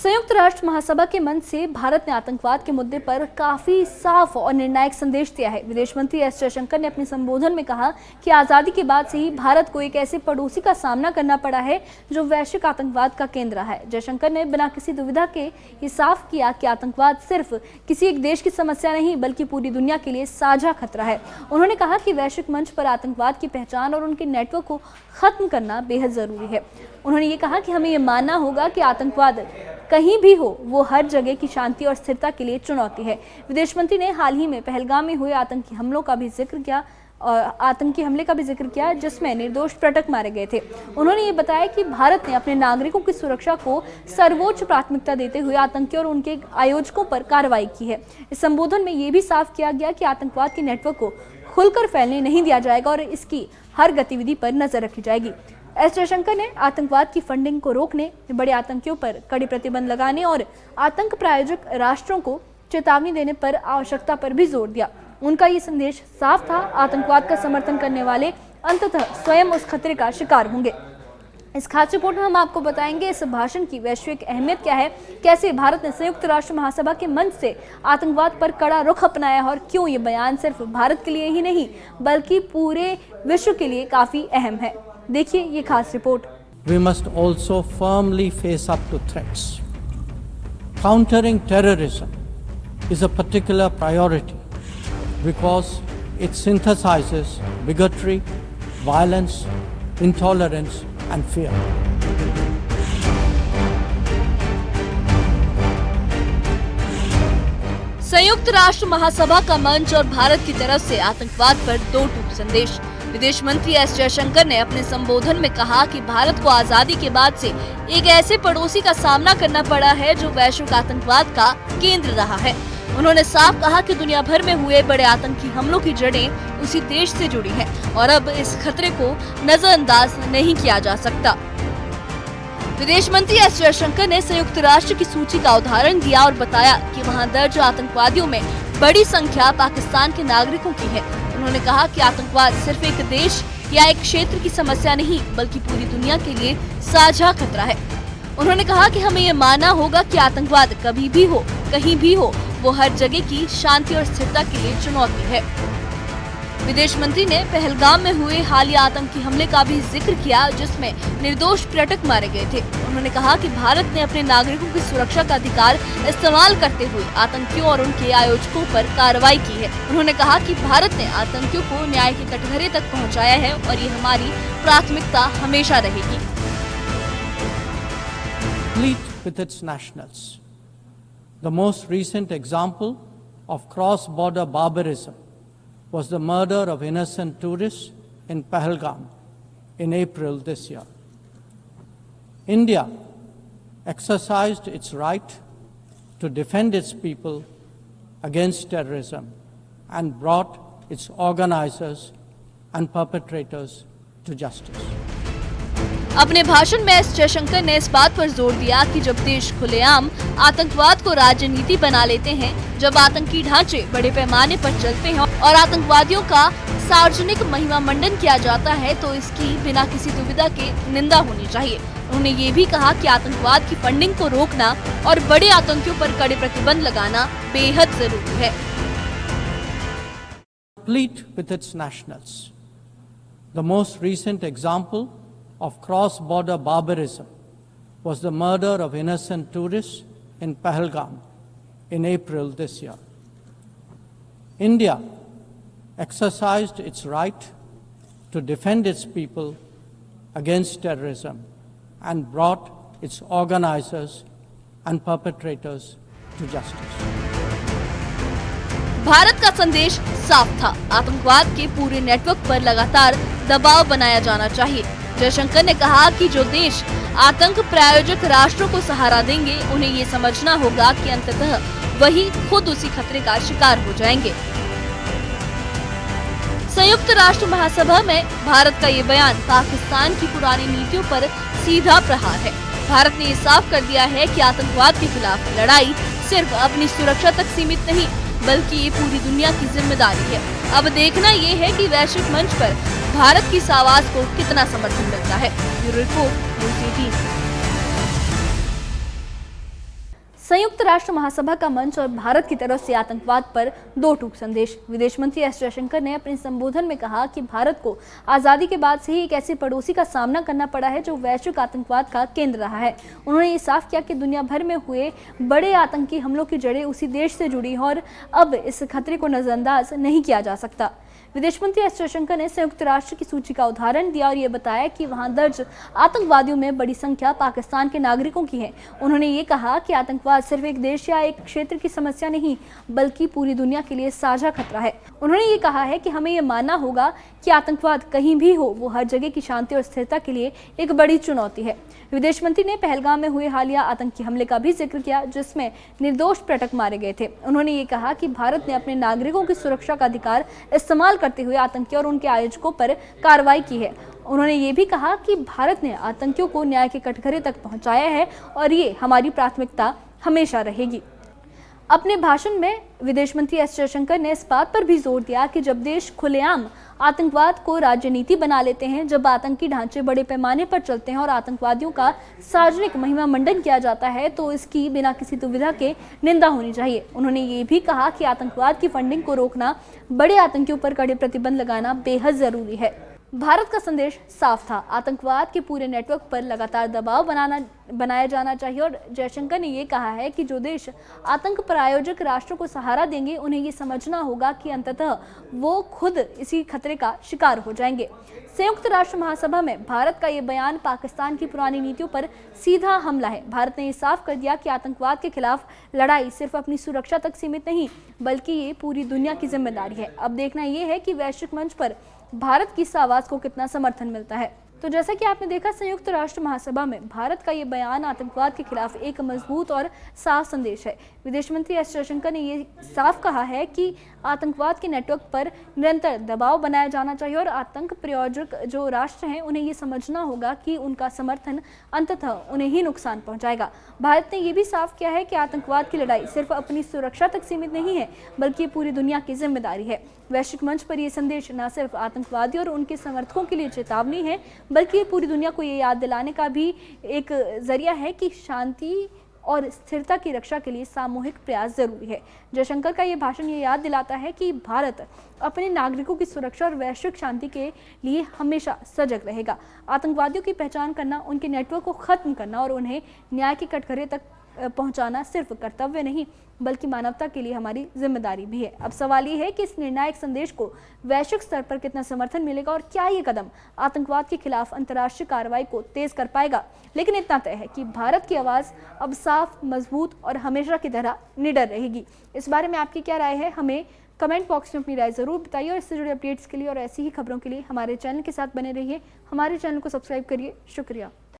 संयुक्त राष्ट्र महासभा के मंच से भारत ने आतंकवाद के मुद्दे पर काफी साफ और निर्णायक संदेश दिया है। विदेश मंत्री एस जयशंकर ने अपने संबोधन में कहा कि आजादी के बाद से ही भारत को एक ऐसे पड़ोसी का सामना करना पड़ा है जो वैश्विक आतंकवाद का केंद्र रहा है। जयशंकर ने बिना किसी दुविधा के ये साफ किया कि आतंकवाद सिर्फ किसी एक देश की समस्या नहीं बल्कि पूरी दुनिया के लिए साझा खतरा है। उन्होंने कहा कि वैश्विक मंच पर आतंकवाद की पहचान और उनके नेटवर्क को खत्म करना बेहद जरूरी है। उन्होंने ये कहा कि हमें ये मानना होगा कि आतंकवाद कहीं भी हो वो हर जगह की शांति और स्थिरता के लिए चुनौती है। विदेश मंत्री ने हाल ही में पहलगाम में हुए आतंकी हमले का भी जिक्र किया जिसमें निर्दोष पर्यटक मारे गए थे। उन्होंने ये बताया कि भारत ने अपने नागरिकों की सुरक्षा को सर्वोच्च प्राथमिकता देते हुए आतंकियों और उनके आयोजकों पर कार्रवाई की है। इस संबोधन में ये भी साफ किया गया कि आतंकवाद के नेटवर्क को खुलकर फैलने नहीं दिया जाएगा और इसकी हर गतिविधि पर नजर रखी जाएगी। एस जयशंकर ने आतंकवाद की फंडिंग को रोकने, बड़े आतंकियों पर कड़े प्रतिबंध लगाने और आतंक प्रायोजक राष्ट्रों को चेतावनी देने पर आवश्यकता पर भी जोर दिया। उनका ये संदेश साफ था, आतंकवाद का समर्थन करने वाले अंततः स्वयं उस खतरे का शिकार होंगे। इस खास रिपोर्ट में हम आपको बताएंगे इस भाषण की वैश्विक अहमियत क्या है, कैसे भारत ने संयुक्त राष्ट्र महासभा के मंच से आतंकवाद पर कड़ा रुख अपनाया और क्यों ये बयान सिर्फ भारत के लिए ही नहीं बल्कि पूरे विश्व के लिए काफी अहम है। देखिए ये खास report. We must also firmly face up to threats. Countering terrorism is a particular priority because it synthesizes bigotry, violence, intolerance and fear. संयुक्त राष्ट्र महासभा का मंच और भारत की तरफ से आतंकवाद पर दो टूक संदेश। विदेश मंत्री एस जयशंकर ने अपने संबोधन में कहा कि भारत को आजादी के बाद से एक ऐसे पड़ोसी का सामना करना पड़ा है जो वैश्विक आतंकवाद का केंद्र रहा है। उन्होंने साफ कहा कि दुनिया भर में हुए बड़े आतंकी हमलों की जड़ें उसी देश से जुड़ी हैं और अब इस खतरे को नजरअंदाज नहीं किया जा सकता। विदेश मंत्री एस जयशंकर ने संयुक्त राष्ट्र की सूची का उदाहरण दिया और बताया कि वहां दर्ज आतंकवादियों में बड़ी संख्या पाकिस्तान के नागरिकों की है। उन्होंने कहा कि आतंकवाद सिर्फ एक देश या एक क्षेत्र की समस्या नहीं बल्कि पूरी दुनिया के लिए साझा खतरा है। उन्होंने कहा कि हमें ये मानना होगा कि आतंकवाद कभी भी हो, कहीं भी हो, वो हर जगह की शांति और स्थिरता के लिए चुनौती है। विदेश मंत्री ने पहलगाम में हुए हालिया आतंकी हमले का भी जिक्र किया जिसमें निर्दोष पर्यटक मारे गए थे। उन्होंने कहा कि भारत ने अपने नागरिकों की सुरक्षा का अधिकार इस्तेमाल करते हुए आतंकियों और उनके आयोजकों पर कार्रवाई की है। उन्होंने कहा कि भारत ने आतंकियों को न्याय के कटघरे तक पहुंचाया है और ये हमारी प्राथमिकता हमेशा रहेगी। With its nationals. The most recent example of cross-border barbarism was the murder of innocent tourists in Pahalgam in April this year. India exercised its right to defend its people against terrorism and brought its organizers and perpetrators to justice. अपने भाषण में S Jaishankar ने इस बात पर जोर दिया कि जब देश खुलेआम आतंकवाद को राजनीति बना लेते हैं, जब आतंकी ढांचे बड़े पैमाने पर चलते हैं और आतंकवादियों का सार्वजनिक महिमा मंडन किया जाता है तो इसकी बिना किसी दुविधा के निंदा होनी चाहिए। उन्होंने ये भी कहा कि आतंकवाद की फंडिंग को रोकना और बड़े आतंकियों पर कड़े प्रतिबंध लगाना बेहद जरूरी है। With its nationals. The most recent example of cross-border barbarism was the murder of innocent tourists in Pahalgam in April this year. India exercised its right to defend its people against terrorism and brought its organizers and perpetrators to justice. Bharat का संदेश साफ था, आतंकवाद के पूरे network पर लगातार दबाव बनाया जाना चाहिए। जयशंकर ने कहा कि जो देश आतंक प्रायोजक राष्ट्रों को सहारा देंगे उन्हें ये समझना होगा कि अंततः वही खुद उसी खतरे का शिकार हो जाएंगे। संयुक्त राष्ट्र महासभा में भारत का ये बयान पाकिस्तान की पुरानी नीतियों पर सीधा प्रहार है। भारत ने ये साफ कर दिया है कि आतंकवाद के खिलाफ लड़ाई सिर्फ अपनी सुरक्षा तक सीमित नहीं बल्कि ये पूरी दुनिया की जिम्मेदारी है। अब देखना ये है कि वैश्विक मंच पर भारत की इस आवाज को कितना समर्थन मिलता है। Bureau report news 18। संयुक्त राष्ट्र महासभा का मंच और भारत की तरफ से आतंकवाद पर दो टूक संदेश। विदेश मंत्री एस जयशंकर ने अपने संबोधन में कहा कि भारत को आजादी के बाद से ही एक ऐसे पड़ोसी का सामना करना पड़ा है जो वैश्विक आतंकवाद का केंद्र रहा है। उन्होंने ये साफ किया कि दुनिया भर में हुए बड़े आतंकी हमलों की जड़ें उसी देश से जुड़ी हैं और अब इस खतरे को नजरअंदाज नहीं किया जा सकता। विदेश मंत्री एस जयशंकर ने संयुक्त राष्ट्र की सूची का उदाहरण दिया और ये बताया कि वहां दर्ज आतंकवादियों में बड़ी संख्या पाकिस्तान के नागरिकों की है। उन्होंने ये कहा कि आतंकवाद सिर्फ एक देश या एक क्षेत्र की समस्या नहीं बल्कि पूरी दुनिया के लिए साझा खतरा है। उन्होंने ये कहा है कि हमें ये मानना होगा कि आतंकवाद कहीं भी हो वो हर जगह की शांति और स्थिरता के लिए एक बड़ी चुनौती है। विदेश मंत्री ने पहलगाम में हुए हालिया आतंकी हमले का भी जिक्र किया जिसमें निर्दोष पर्यटक मारे गए थे। उन्होंने ये कहा कि भारत ने अपने नागरिकों की सुरक्षा का अधिकार इस्तेमाल करते हुए आतंकी और उनके आयोजकों पर कार्रवाई की है। उन्होंने ये भी कहा कि भारत ने आतंकियों को न्याय के कटघरे तक पहुंचाया है और ये हमारी प्राथमिकता हमेशा रहेगी। अपने भाषण में विदेश मंत्री एस जयशंकर ने इस बात पर भी जोर दिया कि जब देश खुलेआम आतंकवाद को राजनीति बना लेते हैं, जब आतंकी ढांचे बड़े पैमाने पर चलते हैं और आतंकवादियों का सार्वजनिक महिमा मंडन किया जाता है तो इसकी बिना किसी दुविधा के निंदा होनी चाहिए। उन्होंने ये भी कहा कि आतंकवाद की फंडिंग को रोकना, बड़े आतंकियों पर कड़े प्रतिबंध लगाना बेहद जरूरी है। भारत का संदेश साफ था, आतंकवाद के पूरे नेटवर्क पर लगातार दबाव बनाया जाना चाहिए और जयशंकर ने ये कहा है कि जो देश आतंक प्रायोजक राष्ट्रों को सहारा देंगे उन्हें ये समझना होगा कि अंततः वो खुद इसी खतरे का शिकार हो जाएंगे। संयुक्त राष्ट्र महासभा में भारत का ये बयान पाकिस्तान की पुरानी नीतियों पर सीधा हमला है। भारत ने ये साफ कर दिया कि आतंकवाद के खिलाफ लड़ाई सिर्फ अपनी सुरक्षा तक सीमित नहीं बल्कि ये पूरी दुनिया की जिम्मेदारी है। अब देखना ये है कि वैश्विक मंच पर भारत की इस आवाज को कितना समर्थन मिलता है। तो जैसा कि आपने देखा, संयुक्त राष्ट्र महासभा में भारत का ये बयान आतंकवाद के खिलाफ एक मजबूत और साफ संदेश है। विदेश मंत्री एस जयशंकर ने ये साफ कहा है कि आतंकवाद के नेटवर्क पर निरंतर दबाव बनाया जाना चाहिए और आतंक प्रायोजक जो राष्ट्र हैं उन्हें ये समझना होगा कि उनका समर्थन अंततः उन्हें ही नुकसान पहुंचाएगा। भारत ने ये भी साफ किया है कि आतंकवाद की लड़ाई सिर्फ अपनी सुरक्षा तक सीमित नहीं है बल्कि ये पूरी दुनिया की जिम्मेदारी है। वैश्विक मंच पर यह संदेश न सिर्फ आतंकवादी और उनके समर्थकों के लिए चेतावनी है बल्कि ये पूरी दुनिया को ये याद दिलाने का भी एक जरिया है कि शांति और स्थिरता की रक्षा के लिए सामूहिक प्रयास जरूरी है। जयशंकर का ये भाषण ये याद दिलाता है कि भारत अपने नागरिकों की सुरक्षा और वैश्विक शांति के लिए हमेशा सजग रहेगा। आतंकवादियों की पहचान करना, उनके नेटवर्क को खत्म करना और उन्हें न्याय के कटघरे तक पहुंचाना सिर्फ कर्तव्य नहीं बल्कि मानवता के लिए हमारी जिम्मेदारी भी है। अब सवाल ये है कि इस निर्णायक संदेश को वैश्विक स्तर पर कितना समर्थन मिलेगा और क्या ये कदम आतंकवाद के खिलाफ अंतर्राष्ट्रीय कार्रवाई को तेज कर पाएगा। लेकिन इतना तय है कि भारत की आवाज अब साफ, मजबूत और हमेशा की तरह निडर रहेगी। इस बारे में आपकी क्या राय है, हमें कमेंट बॉक्स में अपनी राय जरूर बताइए और इससे जुड़े अपडेट्स के लिए और ऐसी ही खबरों के लिए हमारे चैनल के साथ बने रहिए। हमारे चैनल को सब्सक्राइब करिए। शुक्रिया।